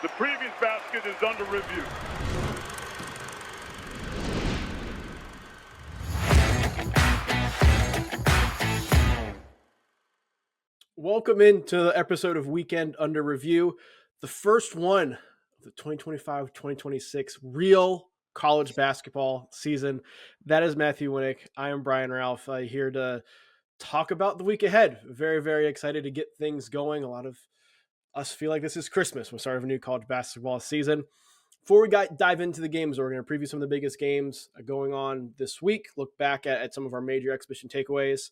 The previous basket is under review. Welcome into the episode of Weekend Under Review, the first one of the 2025-2026 real college basketball season. That is Matthew Winick. I am Brian Rauf, here to talk about the week ahead. Very, very excited to get things going. A lot of us feel like this is Christmas. We're starting a new college basketball season. Before we dive into the games, we're going to preview some of the biggest games going on this week, look back at some of our major exhibition takeaways.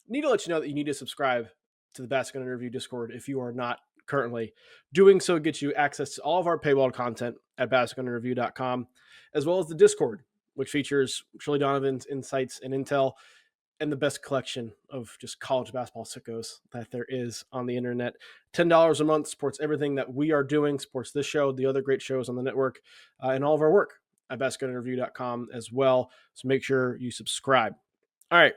Need to let you know that you need to subscribe to the Basket Under Review Discord if you are not currently. Doing so gets you access to all of our paywalled content at basketunderreview.com, as well as the Discord, which features Shirley Donovan's insights and intel and the best collection of just college basketball sickos that there is on the internet. $10 a month supports everything that we are doing, supports this show, the other great shows on the network, and all of our work at basketunderreview.com as well. So make sure you subscribe. All right,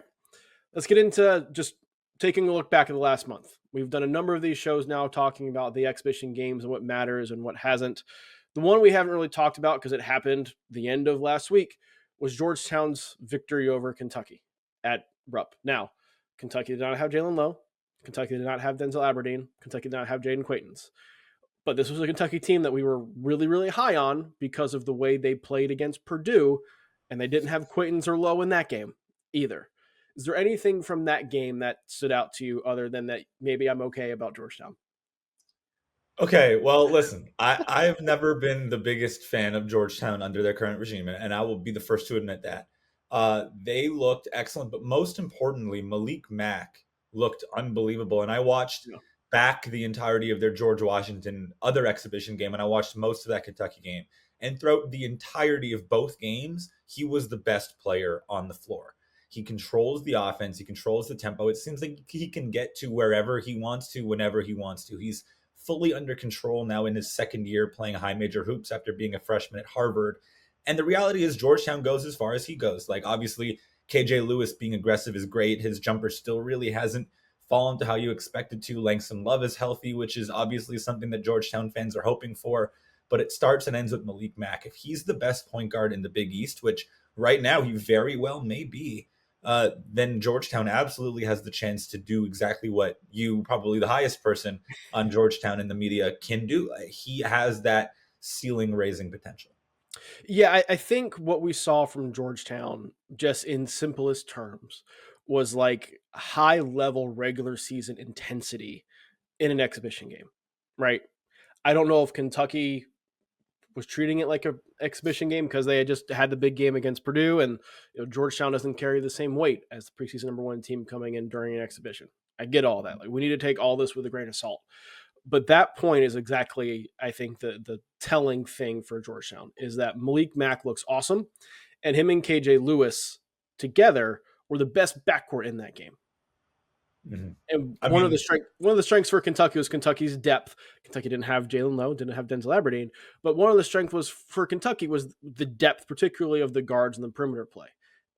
let's get into just taking a look back at the last month. We've done a number of these shows now talking about the exhibition games and what matters and what hasn't. The one we haven't really talked about because it happened the end of last week was Georgetown's victory over Kentucky at Rupp. Now, Kentucky did not have Jalen Lowe. Kentucky did not have Denzel Aberdeen. Kentucky did not have Jaden Quaintance. But this was a Kentucky team that we were really, really high on because of the way they played against Purdue, and they didn't have Quaintance or Lowe in that game either. Is there anything from that game that stood out to you other than that maybe I'm okay about Georgetown? Okay, well, listen, I've never been the biggest fan of Georgetown under their current regime, and I will be the first to admit that. They looked excellent, but most importantly, Malik Mack looked unbelievable. And I watched back the entirety of their George Washington other exhibition game, and I watched most of that Kentucky game. And throughout the entirety of both games, he was the best player on the floor. He controls the offense. He controls the tempo. It seems like he can get to wherever he wants to, whenever he wants to. He's fully under control now in his second year playing high major hoops after being a freshman at Harvard. And the reality is Georgetown goes as far as he goes. Like, obviously, KJ Lewis being aggressive is great. His jumper still really hasn't fallen to how you expected to. Langston Love is healthy, which is obviously something that Georgetown fans are hoping for. But it starts and ends with Malik Mack. If he's the best point guard in the Big East, which right now he very well may be, then Georgetown absolutely has the chance to do exactly what you, probably the highest person on Georgetown in the media, can do. He has that ceiling raising potential. Yeah, I think what we saw from Georgetown, just in simplest terms, was like high level regular season intensity in an exhibition game, right? I don't know if Kentucky was treating it like an exhibition game because they had just had the big game against Purdue, and Georgetown doesn't carry the same weight as the preseason number one team coming in during an exhibition. I get all that. Like, we need to take all this with a grain of salt. But that point is exactly, I think, the telling thing for Georgetown is that Malik Mack looks awesome, and him and KJ Lewis together were the best backcourt in that game. Mm-hmm. And one of the strengths for Kentucky was Kentucky's depth. Kentucky didn't have Jalen Lowe, didn't have Denzel Aberdeen, but one of the strengths was for Kentucky was the depth, particularly of the guards and the perimeter play.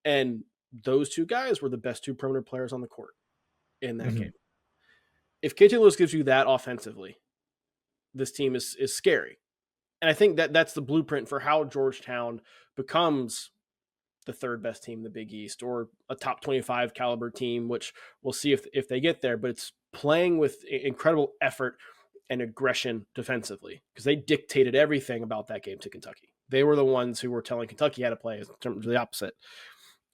And those two guys were the best two perimeter players on the court in that game. If KJ Lewis gives you that offensively, this team is scary. And I think that's the blueprint for how Georgetown becomes the third best team in the Big East or a top 25 caliber team, which we'll see if they get there. But it's playing with incredible effort and aggression defensively because they dictated everything about that game to Kentucky. They were the ones who were telling Kentucky how to play in terms of the opposite.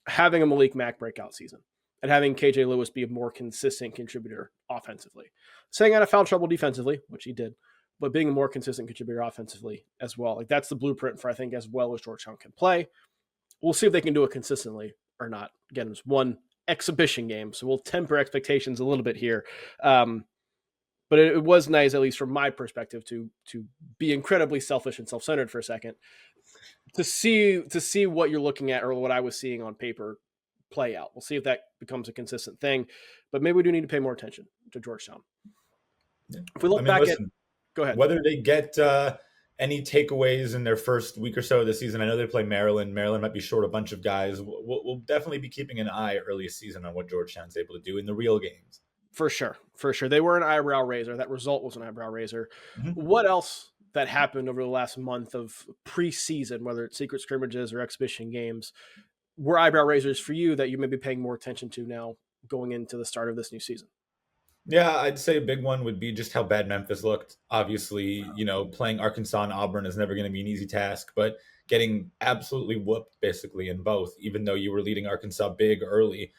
Having a Malik Mack breakout season and having KJ Lewis be a more consistent contributor offensively. Staying out of foul trouble defensively, which he did, but being a more consistent contributor offensively as well. Like, that's the blueprint for, I think, as well as Georgetown can play. We'll see if they can do it consistently or not. Again, it's one exhibition game, so we'll temper expectations a little bit here. But it was nice, at least from my perspective, to be incredibly selfish and self-centered for a second, to see what you're looking at or what I was seeing on paper play out. We'll see if that becomes a consistent thing, but maybe we do need to pay more attention to Georgetown. Yeah. If we look go ahead. Whether they get any takeaways in their first week or so of the season, I know they play Maryland. Maryland might be short a bunch of guys. We'll definitely be keeping an eye early season on what Georgetown's able to do in the real games. For sure. They were an eyebrow raiser. That result was an eyebrow raiser. Mm-hmm. What else that happened over the last month of preseason, whether it's secret scrimmages or exhibition games, were eyebrow raisers for you that you may be paying more attention to now going into the start of this new season? Yeah, I'd say a big one would be just how bad Memphis looked. Obviously, playing Arkansas and Auburn is never going to be an easy task, but getting absolutely whooped basically in both, even though you were leading Arkansas big early,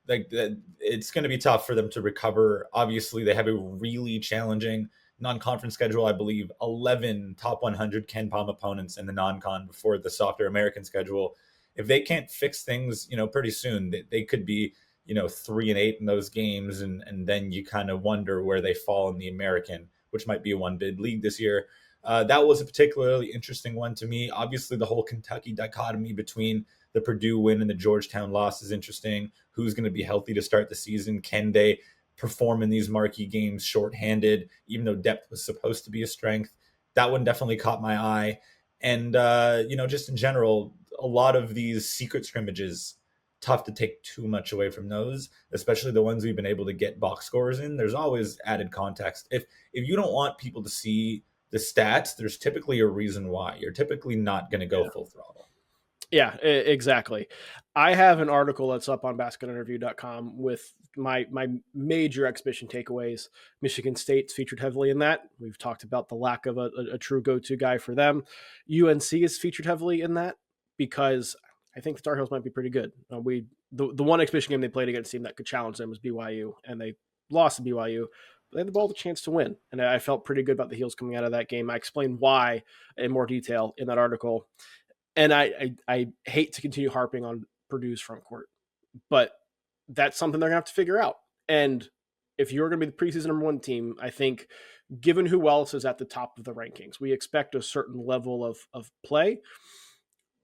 like that, it's going to be tough for them to recover. Obviously, they have a really challenging non-conference schedule. I believe 11 top 100 Ken Palm opponents in the non-con before the softer American schedule. If they can't fix things, pretty soon, they could be 3-8 in those games, and then you kind of wonder where they fall in the American, which might be a one bid league this year. That was a particularly interesting one to me. Obviously, the whole Kentucky dichotomy between the Purdue win and the Georgetown loss is interesting. Who's going to be healthy to start the season? Can they perform in these marquee games shorthanded, even though depth was supposed to be a strength? That one definitely caught my eye. And, just in general, a lot of these secret scrimmages, tough to take too much away from those, especially the ones we've been able to get box scores in. There's always added context. If you don't want people to see the stats, there's typically a reason why. You're typically not going to go full throttle. Yeah, exactly. I have an article that's up on basketinterview.com with my major exhibition takeaways. Michigan State's featured heavily in that. We've talked about the lack of a true go-to guy for them. UNC is featured heavily in that because I think the Tar Heels might be pretty good. The one exhibition game they played against a team that could challenge them was BYU, and they lost to BYU. But they had the ball the chance to win, and I felt pretty good about the Heels coming out of that game. I explained why in more detail in that article. And I hate to continue harping on Purdue's front court, but that's something they're going to have to figure out. And if you're going to be the preseason number one team, I think given who else is at the top of the rankings, we expect a certain level of play.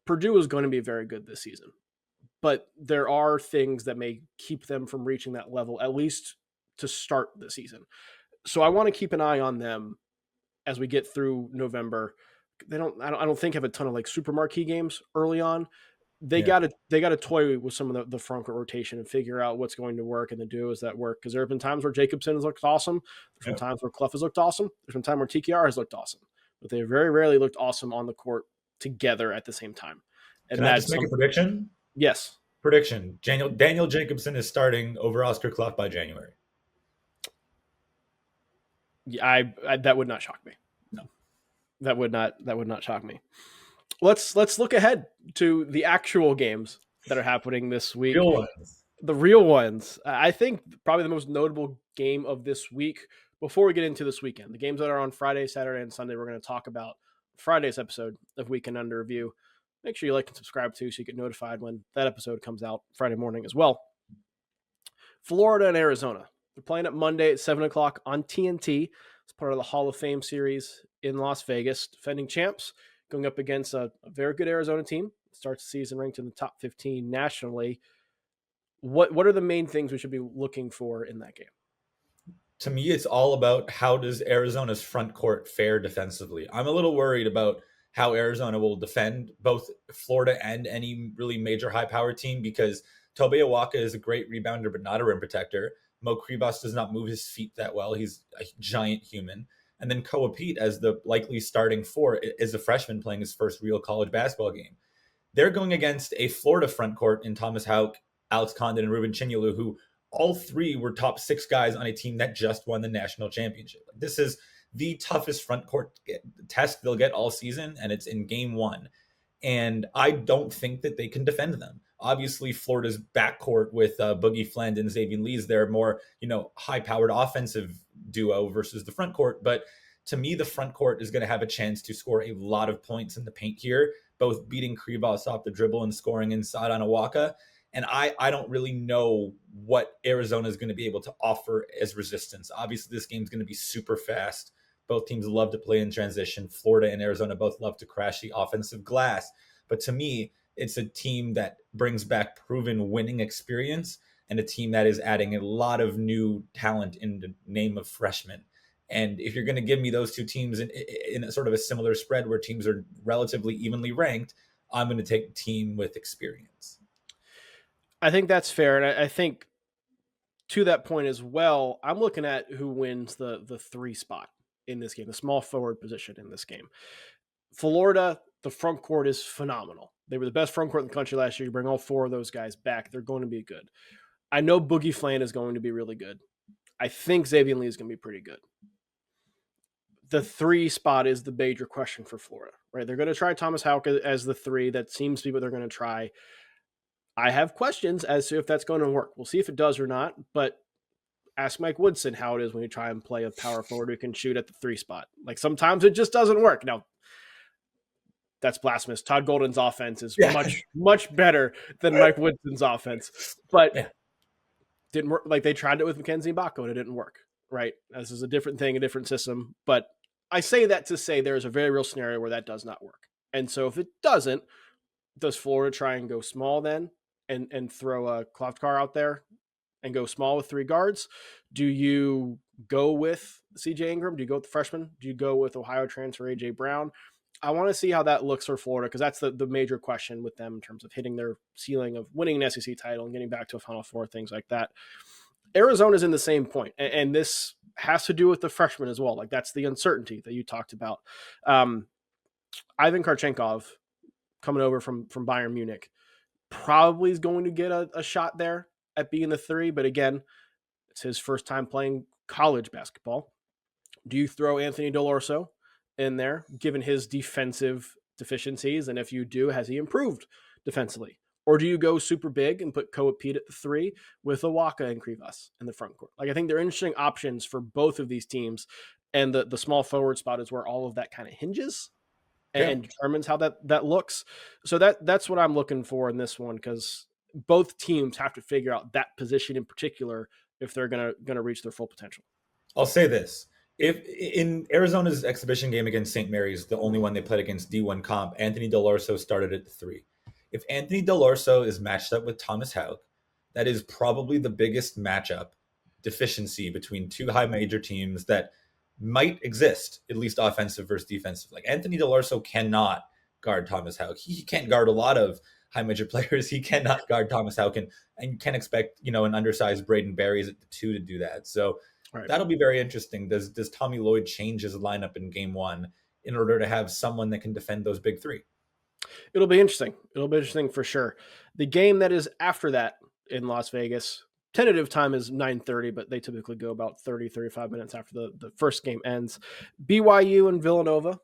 Purdue is going to be very good this season, but there are things that may keep them from reaching that level, at least to start the season. So I want to keep an eye on them as we get through November. I don't think have a ton of like super marquee games early on. They got to toy with some of the front court rotation and figure out what's going to work and the duos that work. Because there have been times where Jacobson has looked awesome. There's been times where Clough has looked awesome. There's been time where TKR has looked awesome, but they very rarely looked awesome on the court together at the same time. And Can I just make a prediction? Yes. Prediction: Daniel Jacobson is starting over Oscar Clough by January. Yeah, I that would not shock me. No. That would not shock me. Let's look ahead to the actual games that are happening this week. Real ones. The real ones. I think probably the most notable game of this week before we get into this weekend. The games that are on Friday, Saturday, and Sunday we're going to talk about Friday's episode of Weekend Under Review. Make sure you like and subscribe too so you get notified when that episode comes out Friday morning as well. Florida and Arizona. They're playing it Monday at 7 o'clock on TNT. It's part of the Hall of Fame series in Las Vegas. Defending champs going up against a very good Arizona team. Starts the season ranked in the top 15 nationally. What are the main things we should be looking for in that game? To me, it's all about how does Arizona's front court fare defensively. I'm a little worried about how Arizona will defend both Florida and any really major high-powered team because Tobe Awaka is a great rebounder but not a rim protector. Mo Kribas does not move his feet that well. He's a giant human. And then Koa Pete, as the likely starting four, is a freshman playing his first real college basketball game. They're going against a Florida front court in Thomas Houck, Alex Condon, and Ruben Chinyelu, who all three were top six guys on a team that just won the national championship. This is the toughest front court test they'll get all season, and it's in game one. And I don't think that they can defend them. Obviously, Florida's backcourt with Boogie Fland and Xavier Lees, they're more, high-powered offensive duo versus the front court. But to me, the front court is going to have a chance to score a lot of points in the paint here, both beating Kribas off the dribble and scoring inside on Awaka. And I don't really know what Arizona is going to be able to offer as resistance. Obviously, this game's going to be super fast. Both teams love to play in transition. Florida and Arizona both love to crash the offensive glass. But to me, it's a team that brings back proven winning experience and a team that is adding a lot of new talent in the name of freshmen. And if you're going to give me those two teams in a sort of a similar spread where teams are relatively evenly ranked, I'm going to take a team with experience. I think that's fair. And I think to that point as well, I'm looking at who wins the 3 spot in this game, the small forward position in this game. Florida, the front court is phenomenal. They were the best front court in the country last year. You bring all 4 of those guys back, they're going to be good. I know Boogie Flan is going to be really good. I think Xavier Lee is going to be pretty good. The 3 spot is the major question for Florida, right? They're going to try Thomas Houck as the 3. That seems to be what they're going to try. I have questions as to if that's going to work. We'll see if it does or not, but ask Mike Woodson how it is when you try and play a power forward who can shoot at the 3 spot. Like sometimes it just doesn't work. Now, that's blasphemous. Todd Golden's offense is much better than Mike Woodson's offense, but didn't work. Like they tried it with Mackenzie Mbako and it didn't work, right? This is a different thing, a different system. But I say that to say there's a very real scenario where that does not work. And so if it doesn't, does Florida try and go small then and throw a Kloftcar out there and go small with 3 guards? Do you go with CJ Ingram? Do you go with the freshman? Do you go with Ohio transfer AJ Brown? I want to see how that looks for Florida because that's the major question with them in terms of hitting their ceiling of winning an SEC title and getting back to a Final Four, things like that. Arizona's in the same point, and this has to do with the freshmen as well. Like that's the uncertainty that you talked about. Ivan Karchenkov coming over from Bayern Munich probably is going to get a shot there at being the 3, but again, it's his first time playing college basketball. Do you throw Anthony Delorso in there, given his defensive deficiencies? And if you do, has he improved defensively? Or do you go super big and put Koa Pete at the 3 with Awaka and Krivas in the front court? Like I think they're interesting options for both of these teams. And the small forward spot is where all of that kind of hinges and determines how that looks. So that's what I'm looking for in this one, because both teams have to figure out that position in particular if they're gonna reach their full potential. I'll say this. If in Arizona's exhibition game against St. Mary's, the only one they played against D1 comp, Anthony Delorso started at the 3. If Anthony Delorso is matched up with Thomas Houck, that is probably the biggest matchup deficiency between 2 high major teams that might exist, at least offensive versus defensive. Like Anthony Delorso cannot guard Thomas Houck. He can't guard a lot of high major players. He cannot guard Thomas Houck, and you can't expect, an undersized Braden Berries at the 2 to do that. So that'll be very interesting. Does Tommy Lloyd change his lineup in game 1 in order to have someone that can defend those big 3? It'll be interesting. It'll be interesting for sure. The game that is after that in Las Vegas, tentative time is 9:30, but they typically go about 30, 35 minutes after the first game ends. BYU and Villanova,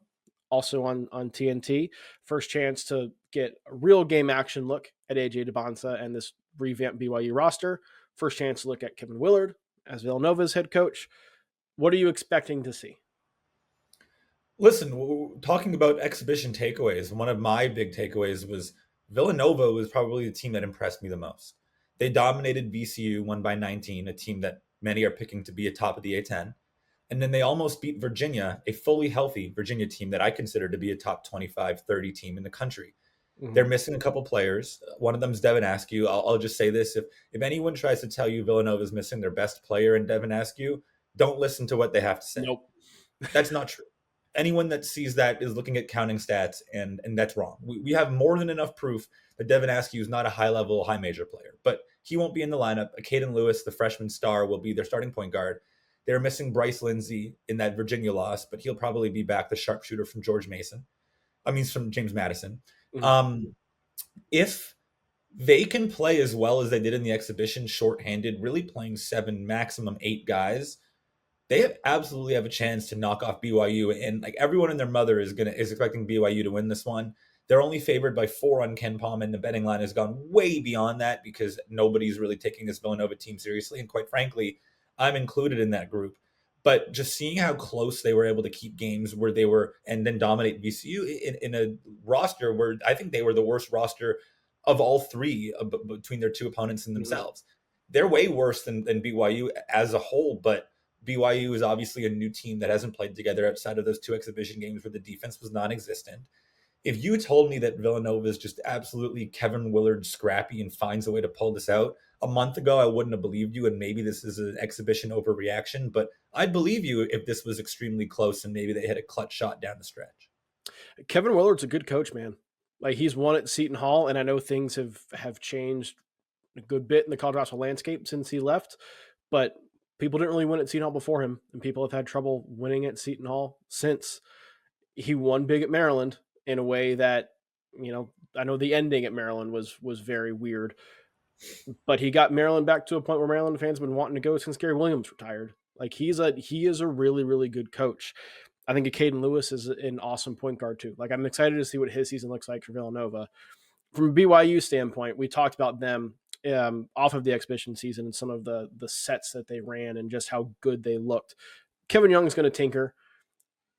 also on TNT. First chance to get a real game action look at AJ DeBonsa and this revamped BYU roster. First chance to look at Kevin Willard as Villanova's head coach. What are you expecting to see? Listen, talking about exhibition takeaways, one of my big takeaways was Villanova was probably the team that impressed me the most. They dominated VCU, won by 19, a team that many are picking to be a top of the A10. And then they almost beat Virginia, a fully healthy Virginia team that I consider to be a top 25, 30 team in the country. Mm-hmm. They're missing a couple players. One of them is Devin Askew. I'll just say this. If anyone tries to tell you Villanova is missing their best player in Devin Askew, don't listen to what they have to say. Nope. That's not true. Anyone that sees that is looking at counting stats, and that's wrong. We have more than enough proof that Devin Askew is not a high-level, high-major player. But he won't be in the lineup. Caden Lewis, the freshman star, will be their starting point guard. They're missing Bryce Lindsey in that Virginia loss, but he'll probably be back, the sharpshooter from from James Madison. Mm-hmm. If they can play as well as they did in the exhibition, shorthanded, really playing 7, maximum 8 guys, they absolutely have a chance to knock off BYU. And like everyone and their mother is expecting BYU to win this one. They're only favored by 4 on Ken Palm, and the betting line has gone way beyond that because nobody's really taking this Villanova team seriously. And quite frankly, I'm included in that group. But just seeing how close they were able to keep games where they were and then dominate VCU in a roster where I think they were the worst roster of all 3 between their 2 opponents and themselves. Mm-hmm. They're way worse than BYU as a whole, but BYU is obviously a new team that hasn't played together outside of those 2 exhibition games where the defense was non-existent. If you told me that Villanova is just absolutely Kevin Willard scrappy and finds a way to pull this out a month ago, I wouldn't have believed you. And maybe this is an exhibition overreaction, but I'd believe you if this was extremely close and maybe they had a clutch shot down the stretch. Kevin Willard's a good coach, man. Like he's won at Seton Hall, and I know things have changed a good bit in the college basketball landscape since he left, but People didn't really win at Seton Hall before him, and people have had trouble winning at Seton Hall since. He won big at Maryland in a way that, I know the ending at Maryland was very weird, but he got Maryland back to a point where Maryland fans have been wanting to go since Gary Williams retired. Like he is a really, really good coach. I think Caden Lewis is an awesome point guard too. Like I'm excited to see what his season looks like for Villanova. From a BYU standpoint, we talked about them off of the exhibition season and some of the sets that they ran and just how good they looked. Kevin Young's going to tinker.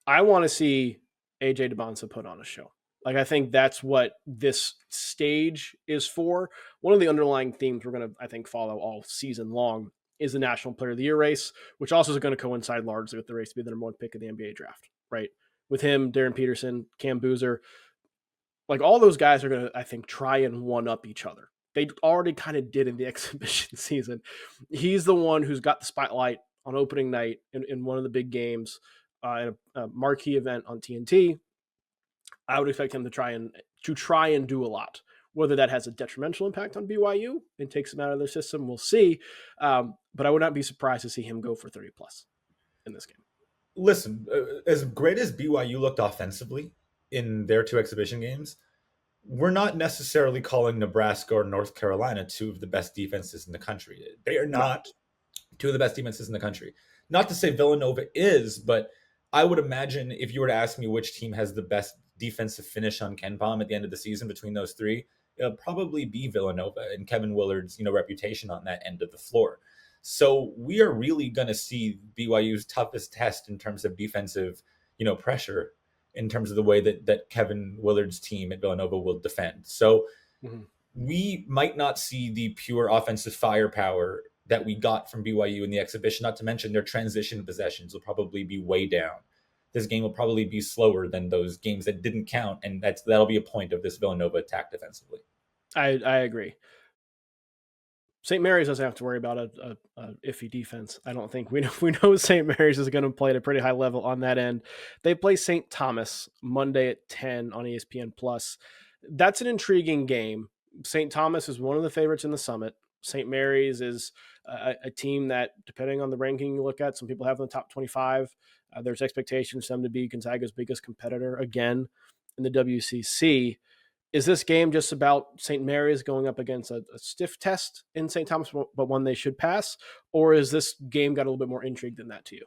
I want to see AJ DeBonsa put on a show. Like I think that's what this stage is for. One of the underlying themes we're going to, I think, follow all season long is the National Player of the Year race, which also is going to coincide largely with the race to be the number one pick of the NBA draft, right? With him, Darren Peterson, Cam Boozer, like all those guys are going to, I think, try and one up each other. They already kind of did in the exhibition season. He's the one who's got the spotlight on opening night in one of the big games, in a marquee event on TNT. I would expect him to try and do a lot. Whether that has a detrimental impact on BYU and takes them out of their system, we'll see. But I would not be surprised to see him go for 30 plus in this game. Listen, as great as BYU looked offensively in their 2 exhibition games, we're not necessarily calling Nebraska or North Carolina 2 of the best defenses in the country. They are not 2 of the best defenses in the country. Not to say Villanova is, but I would imagine if you were to ask me which team has the best defensive finish on KenPom at the end of the season between those 3, it'll probably be Villanova and Kevin Willard's, reputation on that end of the floor. So we are really going to see BYU's toughest test in terms of defensive, pressure, in terms of the way that Kevin Willard's team at Villanova will defend. So we might not see the pure offensive firepower that we got from BYU in the exhibition, not to mention their transition possessions will probably be way down. This game will probably be slower than those games that didn't count, and that'll be a point of this Villanova attack defensively. I agree. St. Mary's doesn't have to worry about a iffy defense. I don't think we know St. Mary's is going to play at a pretty high level on that end. They play St. Thomas Monday at 10 on ESPN Plus. That's an intriguing game. St. Thomas is one of the favorites in the Summit. St. Mary's is a team that, depending on the ranking you look at, some people have in the top 25. There's expectations for them to be Gonzaga's biggest competitor again in the WCC. Is this game just about St. Mary's going up against a stiff test in St. Thomas, but one they should pass? Or is this game got a little bit more intrigue than that to you?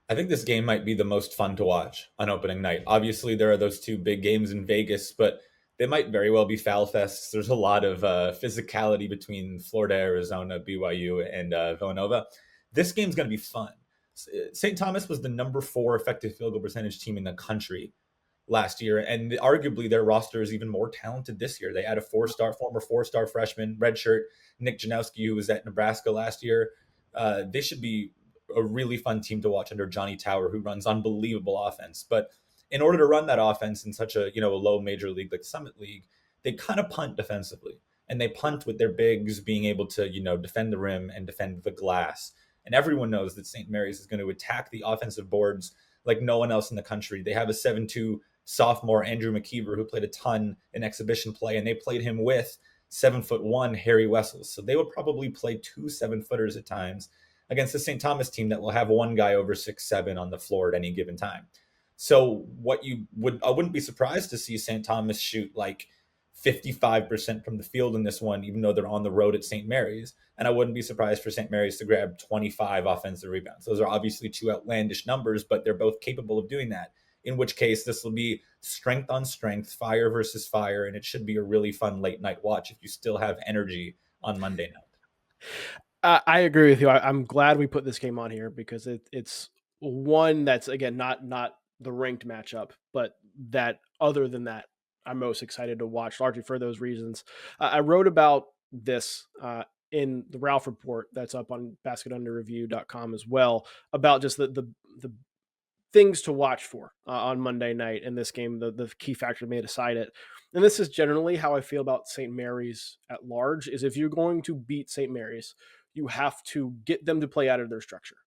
I think this game might be the most fun to watch on opening night. Obviously, there are those 2 big games in Vegas, but they might very well be foul fests. There's a lot of physicality between Florida, Arizona, BYU, and Villanova. This game's going to be fun. St. Thomas was the number 4 effective field goal percentage team in the country last year, and arguably their roster is even more talented this year. They had a former 4-star freshman, redshirt Nick Janowski, who was at Nebraska last year. They should be a really fun team to watch under Johnny Tower, who runs unbelievable offense. But in order to run that offense in such a low major league like Summit League, they kind of punt defensively, and they punt with their bigs being able to defend the rim and defend the glass. And everyone knows that St. Mary's is going to attack the offensive boards like no one else in the country. They have a 7'2" sophomore, Andrew McKeever, who played a ton in exhibition play, and they played him with 7'1" Harry Wessels. So they would probably play 2 7-footers at times against the St. Thomas team that will have one guy over 6'7" on the floor at any given time. So I wouldn't be surprised to see St. Thomas shoot like 55% from the field in this one, even though they're on the road at St. Mary's. And I wouldn't be surprised for St. Mary's to grab 25 offensive rebounds. Those are obviously 2 outlandish numbers, but they're both capable of doing that. In which case, this will be strength on strength, fire versus fire, and it should be a really fun late night watch if you still have energy on Monday night. I agree with you. I'm glad we put this game on here because it's one that's, again, not the ranked matchup, but that other than that, I'm most excited to watch, largely for those reasons. I wrote about this in the Rauf report that's up on basketunderreview.com as well, about just the things to watch for on Monday night in this game, the key factor may decide it. And this is generally how I feel about St. Mary's at large, is if you're going to beat St. Mary's, you have to get them to play out of their structure.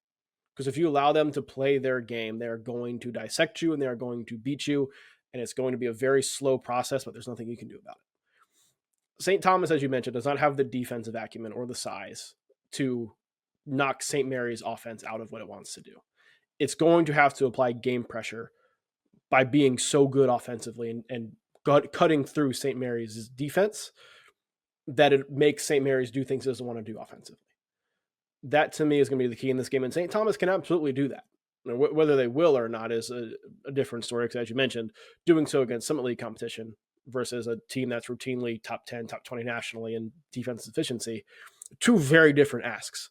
Because if you allow them to play their game, they're going to dissect you and they're going to beat you. And it's going to be a very slow process, but there's nothing you can do about it. St. Thomas, as you mentioned, does not have the defensive acumen or the size to knock St. Mary's offense out of what it wants to do. It's going to have to apply game pressure by being so good offensively and cutting through St. Mary's defense that it makes St. Mary's do things it doesn't want to do offensively. That to me is going to be the key in this game, and St. Thomas can absolutely do that. Whether they will or not is a different story, because as you mentioned, doing so against Summit League competition versus a team that's routinely top 10, top 20 nationally in defense efficiency, two very different asks.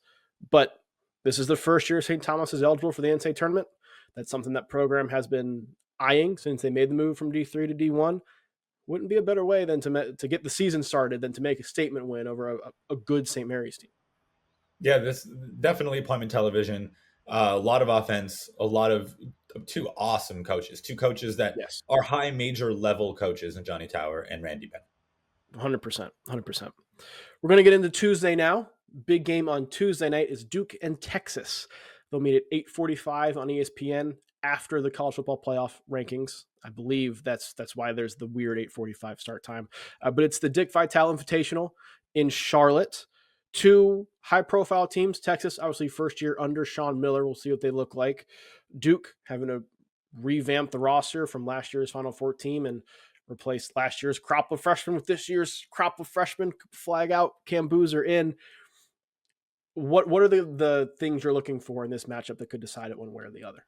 But this is the first year St. Thomas is eligible for the NCAA tournament. That's something that program has been eyeing since they made the move from D3 to D1. Wouldn't be a better way than to get the season started than to make a statement win over a good St. Mary's team. Yeah, this definitely appointment television. A lot of offense, a lot of two awesome coaches, two coaches that are high major level coaches in Johnny Tower and Randy Bennett. 100%. We're going to get into Tuesday now. Big game on Tuesday night is Duke and Texas. They'll meet at 8:45 on ESPN after the college football playoff rankings. I believe that's why there's the weird 8:45 start time. But it's the Dick Vitale Invitational in Charlotte. Two high-profile teams. Texas, obviously, first year under Sean Miller. We'll see what they look like. Duke having to revamp the roster from last year's Final Four team and replace last year's crop of freshmen with this year's crop of freshmen. Flag out, Cam Boozer in. What are the things you're looking for in this matchup that could decide it one way or the other?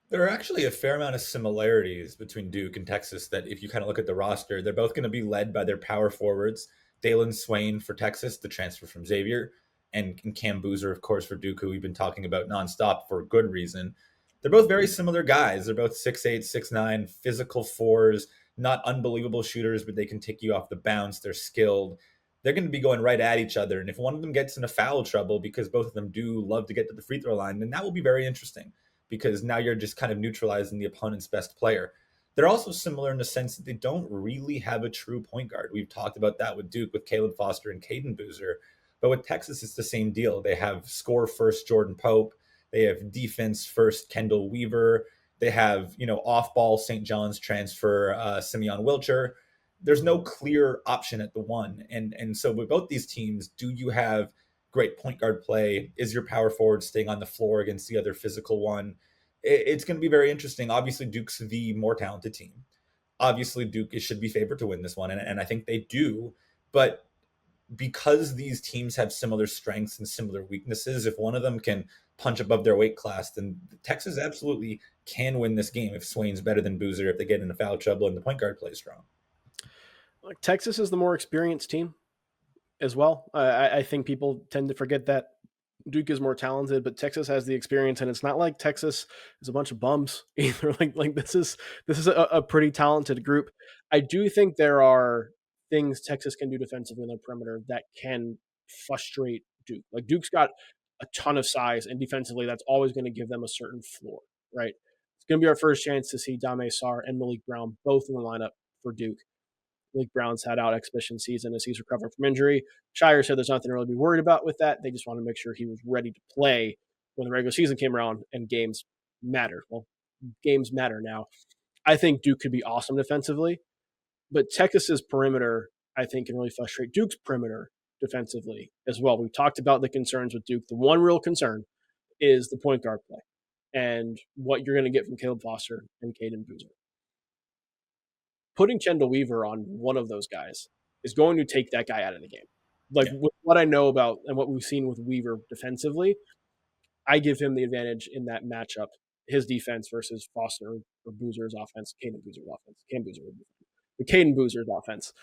There are actually a fair amount of similarities between Duke and Texas that if you kind of look at the roster, they're both going to be led by their power forwards. Dalen Swain for Texas, the transfer from Xavier, and Cam Boozer, of course, for Duke, who we've been talking about nonstop for a good reason. They're both very similar guys. They're both 6'8", 6'9", physical fours, not unbelievable shooters, but they can take you off the bounce. They're skilled. They're going to be going right at each other. And if one of them gets into foul trouble, because both of them do love to get to the free throw line, then that will be very interesting, because now you're just kind of neutralizing the opponent's best player. They're also similar in the sense that they don't really have a true point guard. We've talked about that with Duke, with Caleb Foster and Caden Boozer. But with Texas, it's the same deal. They have score first Jordan Pope. They have defense first Kendall Weaver. They have, off-ball St. John's transfer Simeon Wilcher. There's no clear option at the one. And so with both these teams, do you have great point guard play? Is your power forward staying on the floor against the other physical one? It's going to be very interesting. Obviously, Duke's the more talented team. Obviously, Duke should be favored to win this one, and I think they do. But because these teams have similar strengths and similar weaknesses, if one of them can punch above their weight class, then Texas absolutely can win this game if Swain's better than Boozer, if they get into foul trouble and the point guard plays strong. Texas is the more experienced team as well. I think people tend to forget that Duke is more talented, but Texas has the experience, and it's not like Texas is a bunch of bums either. Like this is a pretty talented group. I do think there are things Texas can do defensively on the perimeter that can frustrate Duke. Like Duke's got a ton of size, and defensively, that's always going to give them a certain floor, right? It's going to be our first chance to see Dame Sarr and Malik Brown both in the lineup for Duke. Malik Brown's had out exhibition season as he's recovering from injury. Shire said there's nothing to really be worried about with that. They just want to make sure he was ready to play when the regular season came around and games mattered. Well, games matter now. I think Duke could be awesome defensively, but Texas's perimeter, I think, can really frustrate Duke's perimeter defensively as well. We've talked about the concerns with Duke. The one real concern is the point guard play and what you're going to get from Caleb Foster and Caden Boozer. Putting Kendall Weaver on one of those guys is going to take that guy out of the game. With what I know about and what we've seen with Weaver defensively, I give him the advantage in that matchup, his defense versus Foster or Boozer's offense, Caden Boozer's offense. But Caden Boozer's offense,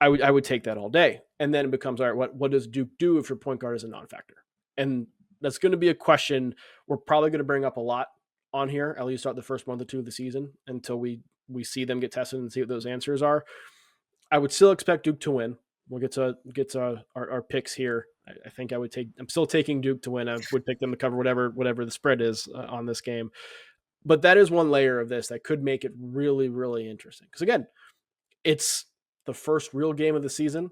I would take that all day. And then it becomes, all right, what does Duke do if your point guard is a non-factor? And that's going to be a question we're probably going to bring up a lot on here, at least throughout the first month or two of the season, until we see them get tested and see what those answers are. I would still expect Duke to win. We'll get to our picks here. I think I'm still taking Duke to win. I would pick them to cover whatever the spread is on this game. But that is one layer of this that could make it really, really interesting. Because again, it's the first real game of the season.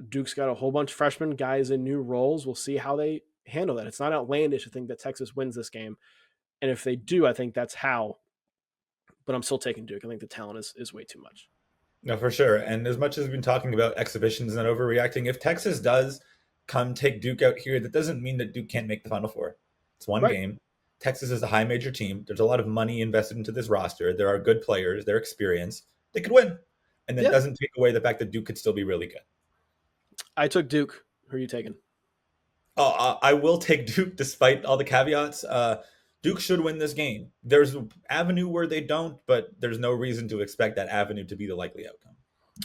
Duke's got a whole bunch of freshmen, guys in new roles. We'll see how they handle that. It's not outlandish to think that Texas wins this game. And if they do, I think that's how. But I'm still taking Duke. I think the talent is way too much. No, for sure. And as much as we've been talking about exhibitions and overreacting, if Texas does come take Duke out here, that doesn't mean that Duke can't make the Final Four. It's one Right. game. Texas is a high major team. There's a lot of money invested into this roster. There are good players. They're experienced. They could win. And that Yeah. doesn't take away the fact that Duke could still be really good. I took Duke. Who are you taking? Oh, I will take Duke despite all the caveats. Duke should win this game. There's an avenue where they don't, but there's no reason to expect that avenue to be the likely outcome.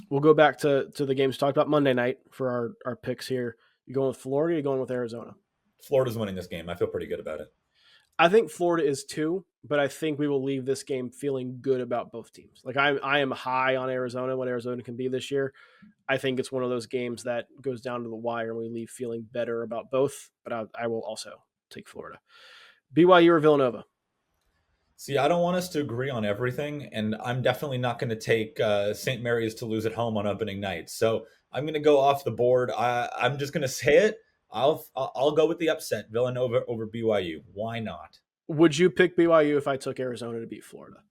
We'll go back to the games talked about Monday night for our picks here. You going with Florida? Or you going with Arizona? Florida's winning this game. I feel pretty good about it. I think Florida is too, but I think we will leave this game feeling good about both teams. Like I am high on Arizona, what Arizona can be this year. I think it's one of those games that goes down to the wire and we leave feeling better about both, but I will also take Florida. BYU or Villanova? See, I don't want us to agree on everything, and I'm definitely not going to take St. Mary's to lose at home on opening night. So I'm going to go off the board. I'm just going to say it. I'll go with the upset, Villanova over BYU. Why not? Would you pick BYU if I took Arizona to beat Florida?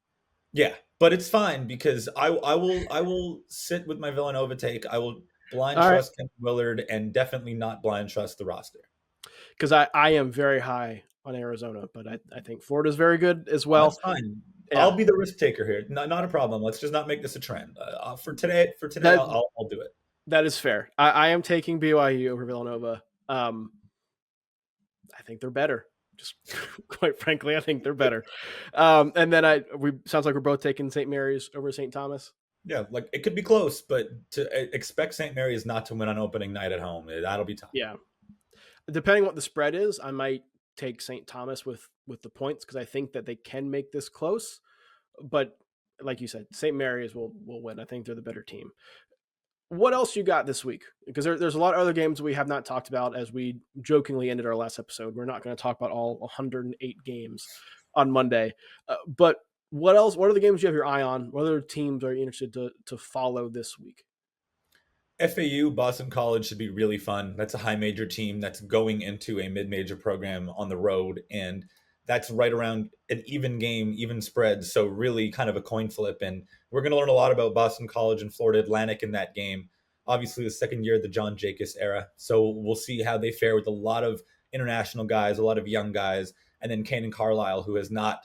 Yeah, but it's fine because I will sit with my Villanova take. I will blind All right. trust Ken Willard and definitely not blind trust the roster. Because I am very high on Arizona, but I think Florida's very good as well. That's fine. Yeah. I'll be the risk taker here. Not a problem. Let's just not make this a trend. For today, I'll do it. That is fair. I am taking BYU over Villanova. I think they're better. Just quite frankly, I think they're better. And then sounds like we're both taking St. Mary's over St. Thomas. Yeah, like it could be close, but to expect St. Mary's not to win on opening night at home, that'll be tough. Yeah. Depending what the spread is, I might take St. Thomas with the points because I think that they can make this close. But like you said, St. Mary's will win. I think they're the better team. What else you got this week? Because there's a lot of other games we have not talked about as we jokingly ended our last episode. We're not going to talk about all 108 games on Monday. But what else? What are the games you have your eye on? What other teams are you interested to follow this week? FAU, Boston College should be really fun. That's a high major team that's going into a mid-major program on the road, and that's right around an even game, even spread. So really kind of a coin flip. And we're going to learn a lot about Boston College and Florida Atlantic in that game. Obviously, the second year of the John Jacobs era. So we'll see how they fare with a lot of international guys, a lot of young guys, and then Kanan Carlisle, who has not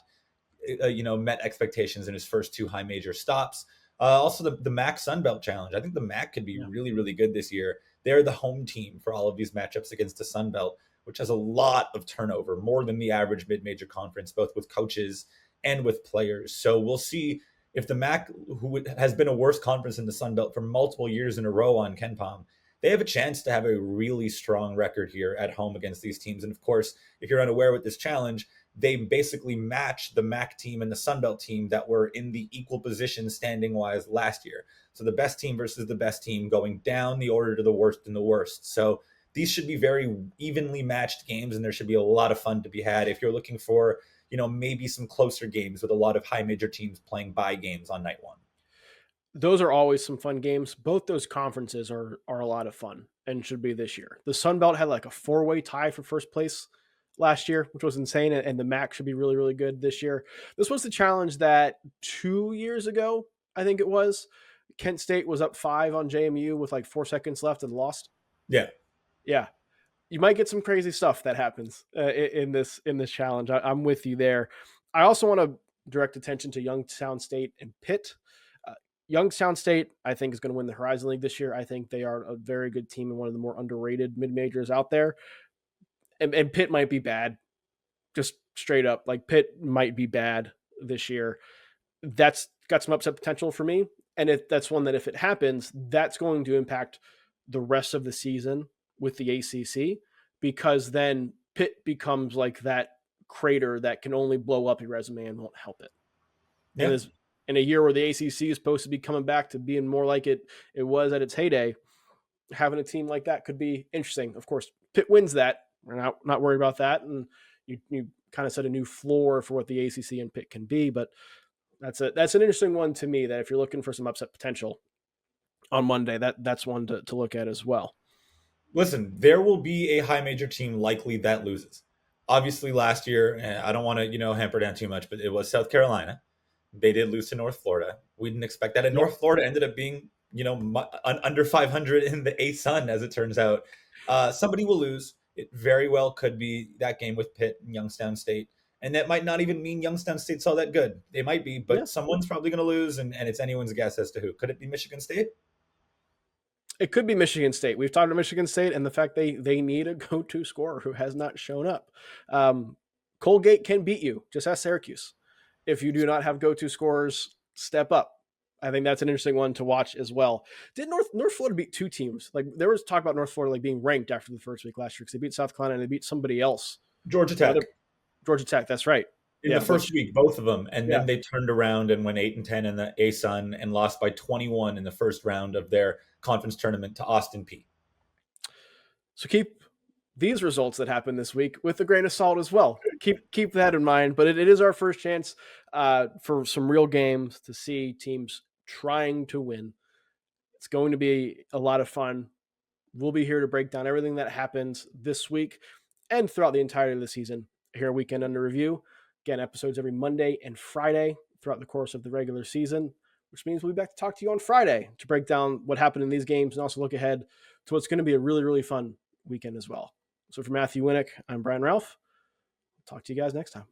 met expectations in his first two high major stops. Also, the MAC Sunbelt Challenge. I think the MAC could be really, really good this year. They're the home team for all of these matchups against the Sunbelt, which has a lot of turnover, more than the average mid-major conference, both with coaches and with players. So we'll see if the MAC, who has been a worse conference in the Sunbelt for multiple years in a row on KenPom, they have a chance to have a really strong record here at home against these teams. And of course, if you're unaware with this challenge, they basically match the MAC team and the Sunbelt team that were in the equal position standing-wise last year. So the best team versus the best team going down the order to the worst and the worst. So these should be very evenly matched games, and there should be a lot of fun to be had if you're looking for, maybe some closer games with a lot of high major teams playing bye games on night one. Those are always some fun games. Both those conferences are a lot of fun and should be this year. The Sun Belt had like a 4-way tie for first place last year, which was insane. And the MAC should be really, really good this year. This was the challenge that 2 years ago, I think it was, Kent State was up 5 on JMU with like 4 seconds left and lost. Yeah. Yeah. You might get some crazy stuff that happens in this challenge. I'm with you there. I also want to direct attention to Youngstown State and Pitt. Youngstown State, I think, is going to win the Horizon League this year. I think they are a very good team and one of the more underrated mid-majors out there. And Pitt might be bad, just straight up. Like Pitt might be bad this year. That's got some upset potential for me. And that's one that if it happens, that's going to impact the rest of the season with the ACC, because then Pitt becomes like that crater that can only blow up your resume and won't help it. Yeah. And in a year where the ACC is supposed to be coming back to being more like it was at its heyday, having a team like that could be interesting. Of course, Pitt wins that. We're not worried about that. And you kind of set a new floor for what the ACC and Pitt can be. But that's an interesting one to me, that if you're looking for some upset potential on Monday, that's one to look at as well. Listen, there will be a high major team likely that loses. Obviously, last year, I don't want to hamper down too much, but it was South Carolina. They did lose to North Florida. We didn't expect that. And North Florida ended up being, under 500 in the ASUN, as it turns out. Somebody will lose. It very well could be that game with Pitt and Youngstown State. And that might not even mean Youngstown State's all that good. They might be, but Yeah. someone's probably going to lose, and it's anyone's guess as to who. Could it be Michigan State? It could be Michigan State. We've talked about Michigan State and the fact they need a go-to scorer who has not shown up. Colgate can beat you. Just ask Syracuse. If you do not have go-to scorers, step up. I think that's an interesting one to watch as well. Did North Florida beat two teams? Like there was talk about North Florida like being ranked after the first week last year because they beat South Carolina and they beat somebody else. Georgia Tech. Georgia Tech, that's right. In the first week, both of them. And Yeah. then they turned around and went 8-10 in the ASUN and lost by 21 in the first round of their conference tournament to Austin Peay. So keep these results that happened this week with a grain of salt as well. Keep that in mind. But it is our first chance for some real games to see teams trying to win. It's going to be a lot of fun. We'll be here to break down everything that happens this week and throughout the entirety of the season here at Weekend Under Review. Again, episodes every Monday and Friday throughout the course of the regular season, which means we'll be back to talk to you on Friday to break down what happened in these games and also look ahead to what's going to be a really, really fun weekend as well. So for Matthew Winick, I'm Brian Rauf. Talk to you guys next time.